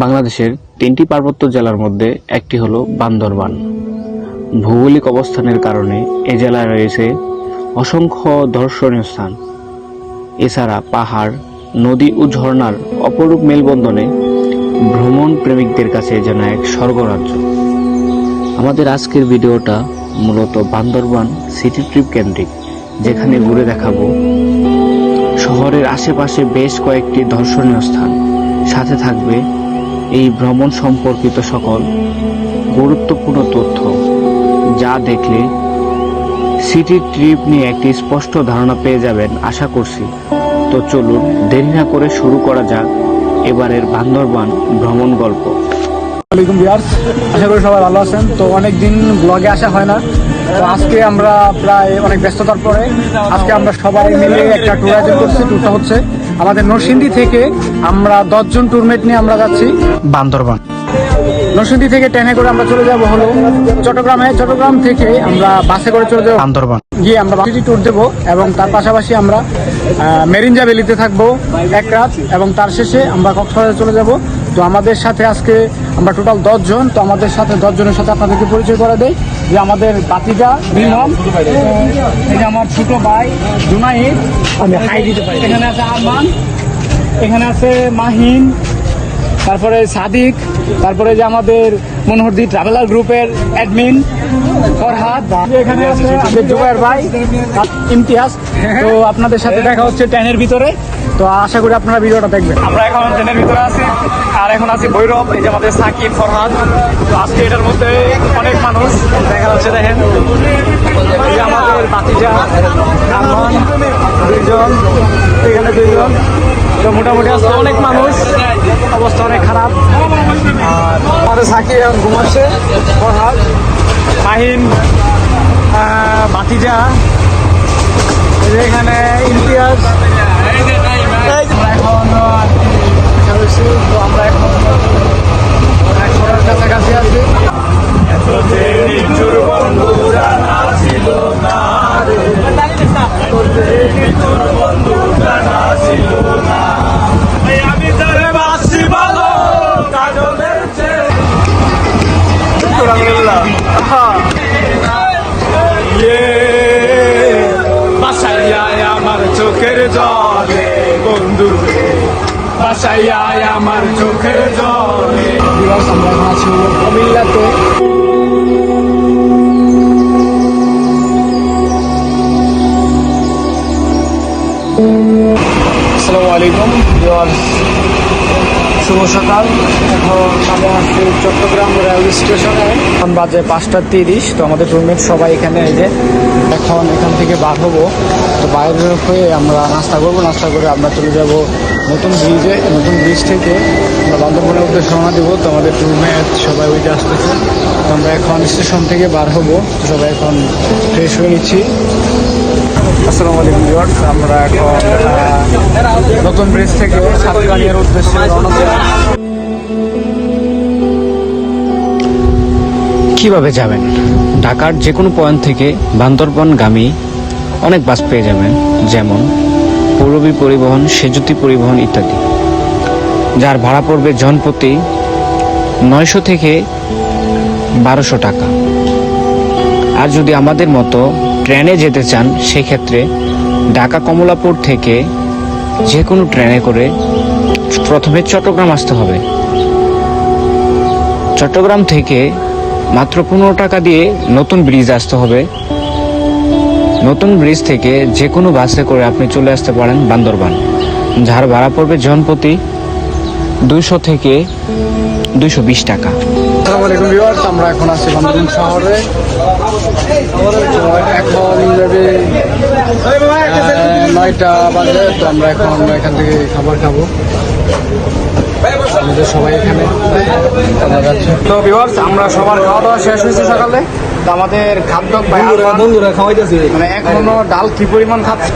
বাংলাদেশের 3টি পার্বত্য জেলার মধ্যে একটি হলো বান্দরবান। ভৌগোলিক অবস্থানের কারণে এ জেলায় রয়েছে অসংখ্য দর্শনীয় স্থান। এছাড়া পাহাড়, নদী ও ঝর্ণার অপরূপ মেলবন্ধনে ভ্রমণ প্রেমিকদের কাছে যেন এক স্বর্গরাজ্য। আমাদের আজকের ভিডিওটা মূলত বান্দরবান সিটি ট্রিপ কেন্দ্রিক, যেখানে ঘুরে দেখাবো শহরের আশেপাশে বেশ কয়েকটি দর্শনীয় স্থান। সাথে থাকবে এই ভ্রমণ সম্পর্কিত সকল গুরুত্বপূর্ণ তথ্য, যা দেখলে সিটি ট্রিপ নিয়ে একটি স্পষ্ট ধারণা পেয়ে যাবেন আশা করছি। তো চলুন দেরি না করে শুরু করা যাক এবারের বান্দরবান ভ্রমণ গল্প। আসসালামাইকুম ভিউয়ার্স, আশা করি সবাই ভালো আছেন। তো অনেকদিন ব্লগে আসা হয় না, তো আজকে আমরা প্রায় অনেক ব্যস্ততার পরে আজকে আমরা সবাই মিলে একটা ট্যুর আয়োজন করছি। ট্যুরটা হচ্ছে আমাদের নরসিংদী থেকে আমরা 10 জন ট্যুরমেট নিয়ে আমরা যাচ্ছি বান্দরবান। নরসিংদী থেকে ট্রেনে করে আমরা চলে যাব হলো চট্টগ্রামে। চট্টগ্রাম থেকে আমরা বাসে করে চলে যাবো বান্দরবান। গিয়ে আমরা সিটি ট্যুর দেবো এবং তার পাশাপাশি আমরা মেরিঞ্জা ভ্যালিতে থাকবো এক রাত এবং তার শেষে আমরা কক্সবাজারে চলে যাব। তো আমাদের সাথে আজকে আমরা টোটাল 10 জন। তো আমাদের সাথে 10 জনের সাথে আপনাদেরকে পরিচয় করে দেয় যে আমাদের বাতিজা নীলম, এই যে আমার ছোট ভাই জুনাইদ, এখানে আছে আরমান, এখানে আছে মাহিন, তারপরে সাদিক, তারপরে যে আমাদের মনোহরদি ট্রাভেলার গ্রুপের অ্যাডমিন ফরহাদ, এখানে আছে আমাদের জুবায়ের ভাই ইমতিয়াজ। তো আপনাদের সাথে দেখা হচ্ছে ট্রেনের ভিতরে। তো আশা করি আপনারা ভিডিওটা দেখবেন। আমরা এখন ট্রেনের ভিতরে আছি আর এখন আছি ভৈরব। এই যে আমাদের সাকিব, ফরহাদ। তো আজকে এটার মধ্যে অনেক মানুষ দেখা যাচ্ছে, দেখেন এই যে আমাদের বাতিজা আরমান, 2 জন, এখানে 2 জন। তো মোটামুটি আজকে অনেক মানুষ, অবস্থা অনেক খারাপ। আর আমাদের সাকিব এখন ঘুমাচ্ছে, ফরহাদ, মাহিন, বাতিজা, এখানে ইমতিয়াজ। তো আমরা এখন শহরের কাছাকাছি আছি। আমার চোখের জলে বন্ধু, বাসায় আমার চোখের জলে। আমরা এখন আছি কুমিল্লাতে। আসসালামু আলাইকুম ভিউয়ার্স, শুভ সকাল। এখন আমরা আছি চট্টগ্রাম রেলওয়ে স্টেশনে। এখন বাজে 5:30। তো আমাদের রুমমেট সবাই এখানে, এই যে এখন এখান থেকে বার হবো। তো বাইরে হয়ে আমরা নাস্তা করবো, নাস্তা করে আমরা চলে যাব নতুন ব্রিজে। নতুন ব্রিজ থেকে আমরা বান্দরবানের উদ্দেশ্যে রওনা দেবো। তো আমাদের রুমমেট সবাই ওইটা আসতেছে। তো আমরা এখন স্টেশন থেকে বার হবো। তো সবাই এখন ফ্রেশ হয়ে নিচ্ছি। আসসালামু আলাইকুম ভিউয়ার্স, আমরা এখন নতুন ব্রিজ থেকে সাতকানিয়ার উদ্দেশ্যে রওনা দেব। কিভাবে যাবেন? ঢাকার যে কোনো পয়েন্ট থেকে বান্দরবানগামী অনেক বাস পেয়ে যাবেন, যেমন পৌরবী পরিবহন, সেজুতি পরিবহন ইত্যাদি, যার ভাড়া পড়বে জনপ্রতি 900 থেকে 1200 টাকা। আর যদি আমাদের মতো ট্রেনে যেতে চান, সেক্ষেত্রে ঢাকা কমলাপুর থেকে যে কোনো ট্রেনে করে প্রথমে চট্টগ্রাম আসতে হবে। চট্টগ্রাম থেকে মাত্র 15 টাকা দিয়ে নতুন ব্রিজ আসতে হবে। নতুন ব্রিজ থেকে যে কোনো বাসে করে আপনি চলে আসতে পারেন বান্দরবান, যার ভাড়া পড়বে জনপ্রতি 200 থেকে 220 টাকা। আসসালামু আলাইকুম ভিউয়ার্স, আমরা এখন আছি বান্দরবান শহরে। এখন যাবে 9টা বাজে। তো আমরা এখন এখান থেকে খাবার খাবো। আমাদের সবাই এখানে যাচ্ছে। তো ভিউয়ার্স, আমরা সবার খাওয়া দাওয়া শেষ হয়েছে সকালে। তো আমাদের খাদ্য বন্ধুরা খাওয়াইতেছে, মানে এখনো ডাল কি পরিমাণ খাচ্ছে।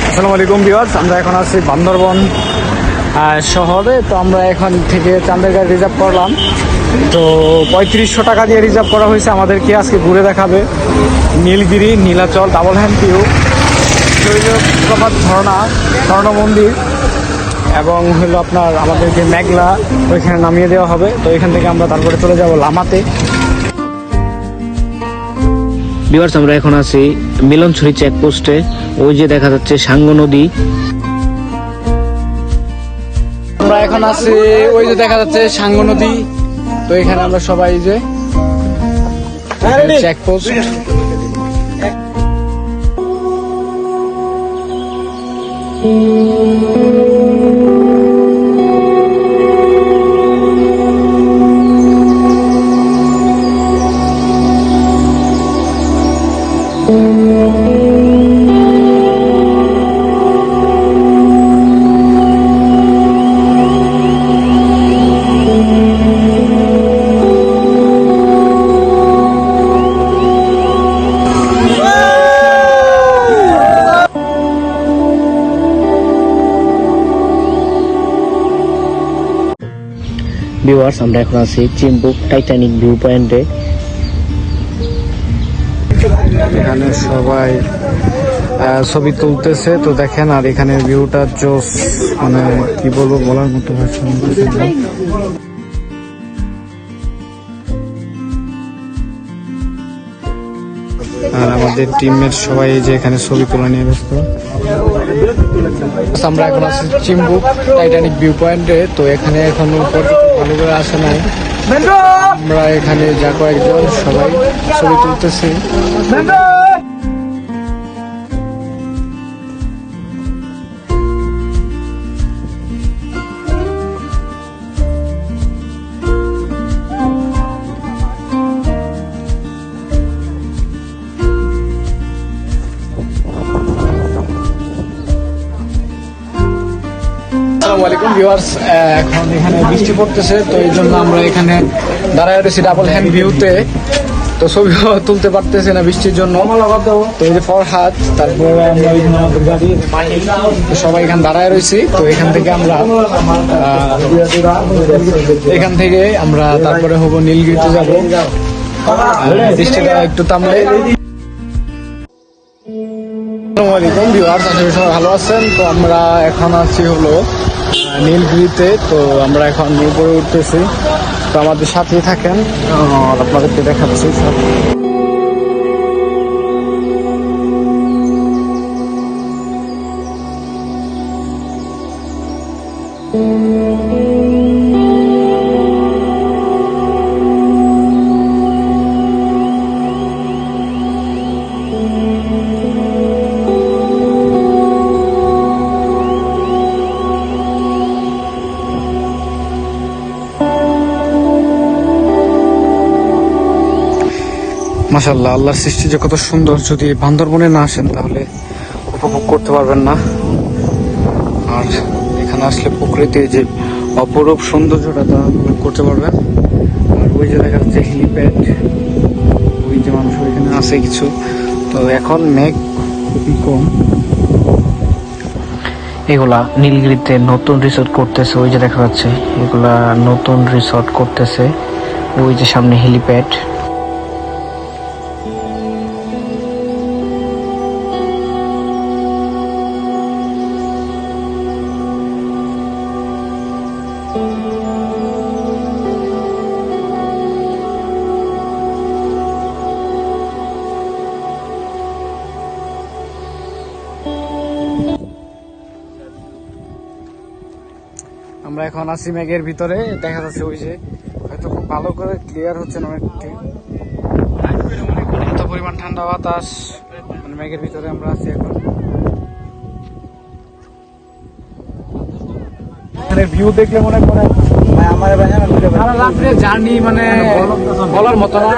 আসসালামু আলাইকুম ভিউয়ার্স, আমরা এখন আছি বান্দরবান শহরে। তো আমরা এখান থেকে চাঁদের গাড়ি রিজার্ভ করলাম। তো 3500 টাকা দিয়ে রিজার্ভ করা হয়েছে। আমাদেরকে আজকে ঘুরে দেখাবে Nilgiri, Nilachal, double hand view, শৈলপ্রপাত ঝর্ণা, স্বর্ণ মন্দির এবং হলো আপনার আমাদেরকে মেঘলা ওইখানে নামিয়ে দেওয়া হবে। তো এখান থেকে আমরা তারপরে চলে যাব লামাতে। ভিউয়ার্স, আমরা এখন আছি মিলনছড়ি চেকপোস্টে। ওই যে দেখা যাচ্ছে সাঙ্গ নদী। আমরা এখন আছি ওই যে দেখা যাচ্ছে সাঙ্গ নদী। তো এখানে আমরা সবাই যে চেকপোস্ট। ভিউয়ার্স, আমরা এখন আছি চিম্বুক টাইটানিক ভিউ পয়েন্টে। এখানে সবাই ছবি তুলতেছে। তো দেখেন, আর এখানে ভিউটা জোস, মানে কি বলবো, বলার মতো ভাষা না। আর আমাদের টিমের সবাই এই যে এখানে ছবি তোলা নিয়ে ব্যস্ত। আমরা এখন আছি চিম্বুক টাইটানিক ভিউ পয়েন্টে। তো এখানে এখনো ভালো করে আসে নাই। আমরা এখানে যা কয়েকজন সবাই ছবি তুলতেছি। আসসালামু আলাইকুম ভিউয়ার্স, এখন এখানে বৃষ্টি পড়তেছে। তো এই জন্য আমরা এখানে দাঁড়ায় রয়েছি ডাবল হ্যান্ড ভিউতে। তো ছবি তুলতে পারতেছি না বৃষ্টির জন্য। তো এই যে ফরহাদ, তারপরে আমরা এখানে আমাদের গাড়ি তো সবাই এখানে দাঁড়ায় রয়েছি। তো এখান থেকে আমরা তারপরে হবো নীলগিরিতে যাবো বৃষ্টিটা একটু থামলে। আসসালামু আলাইকুম ভিউয়ার্স, আশা করি সবাই ভালো আছেন। তো আমরা এখন আছি হলো নীলগিরিতে। তো আমরা এখন উপরে উঠতেছি। তো আমাদের সাথেই থাকেন, আর আপনাদেরকে দেখাচ্ছি সব। মাশাআল্লাহ, আল্লাহর সৃষ্টি যে কত সুন্দর। যদি বান্দরবনে না আসেন তাহলে উপভোগ করতে পারবেন না। আর এখানে আসলে প্রকৃতির যে অপরূপ সৌন্দর্যটা তা উপভোগ করতে পারবেন। আর ওই যে দেখা যাচ্ছে হেলিপ্যাড, ওই যে মানুষ ওইখানে আছে কিছু। তো এখন মেঘ খুবই কম। এগুলা নীলগিরিতে নতুন রিসোর্ট করতেছে। ওই যে দেখা যাচ্ছে এগুলা নতুন রিসোর্ট করতেছে। ওই যে সামনে হেলিপ্যাড। আমরা এখন আছি মেঘের ভিতরে। দেখা যাচ্ছে ওই যে হয়তো খুব ভালো করে ক্লিয়ার হচ্ছে না অনেকটি, এত পরিমাণ ঠান্ডা বাতাস। মানে মেঘের ভিতরে আমরা আছি এখন। এখানে ভিউ দেখলে মনে করে সারা রাত্রে জার্নি, মানে বলার মতো না।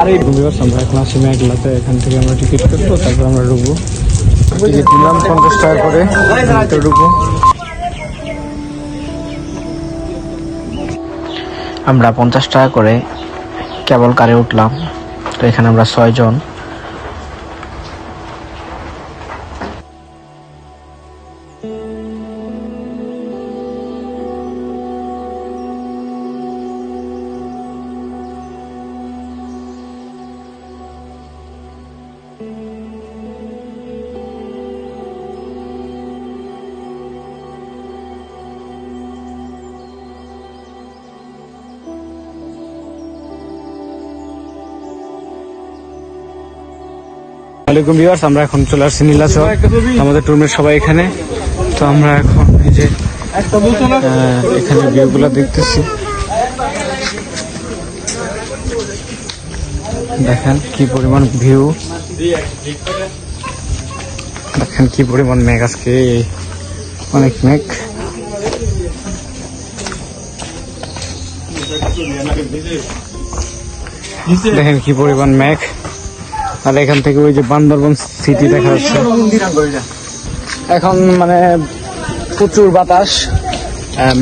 আর এই আমরা এখন আছি মেঘলাতে। এখান থেকে আমরা টিকিট করবো, তারপর আমরা ঢুকবো। টিকিট নিলাম 50 টাকা করে, ঢুকবো। আমরা 50 টাকা করে কেবল কারে উঠলাম। তো এখানে আমরা 6 জন। ওয়ালাইকুম ভিউয়ার্স, আমরা এখন চলে আসছি নীলাচল। আমাদের টুর্মের সবাই এখানে। তো আমরা এখন এই যে এখানে ভিউগুলো দেখতেছি। দেখেন কি পরিমাণ ভিউ, দেখেন কি পরিমাণ মেঘ, আজকে অনেক মেঘ। দেখেন কি পরিমাণ মেঘ, আর এখান থেকে ওই যে বান্দরবন সিটি দেখা যাচ্ছে। এখন মানে প্রচুর বাতাস,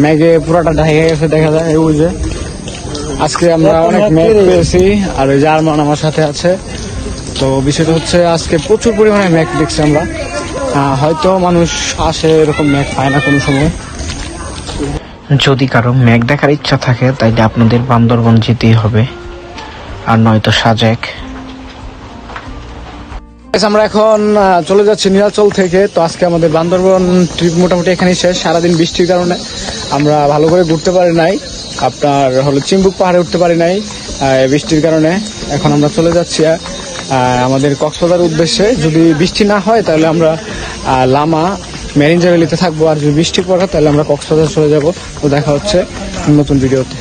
মেঘে পুরোটা ঢেকে গেছে দেখা যায়। ওই যে আজকে আমরা অনেক মেঘ পেয়েছি, আর ওই যে আরমান আমার সাথে আছে। তো বিষয়টা হচ্ছে আজকে প্রচুর পরিমাণে মেঘ দেখছি আমরা। হয়তো মানুষ আসে এরকম মেঘ পায় না কোনো সময়। যদি কারো মেঘ দেখার ইচ্ছা থাকে তাইলে আপনাদের বান্দরবন যেতেই হবে, আর নয়তো সাজেক। আমরা এখন চলে যাচ্ছি নীলাচল থেকে। তো আজকে আমাদের বান্দরবন ট্রিপ মোটামুটি এখানেই শেষ। সারাদিন বৃষ্টির কারণে আমরা ভালো করে ঘুরতে পারি নাই, আপনার হলো চিম্বুক পাহাড়ে উঠতে পারি নাই বৃষ্টির কারণে। এখন আমরা চলে যাচ্ছি আমাদের কক্সবাজার উদ্দেশ্যে। যদি বৃষ্টি না হয় তাহলে আমরা লামা মেরিন ভ্যালিতে থাকবো, আর যদি বৃষ্টি পড়ে তাহলে আমরা কক্সবাজার চলে যাব। তো দেখা হচ্ছে নতুন ভিডিওতে।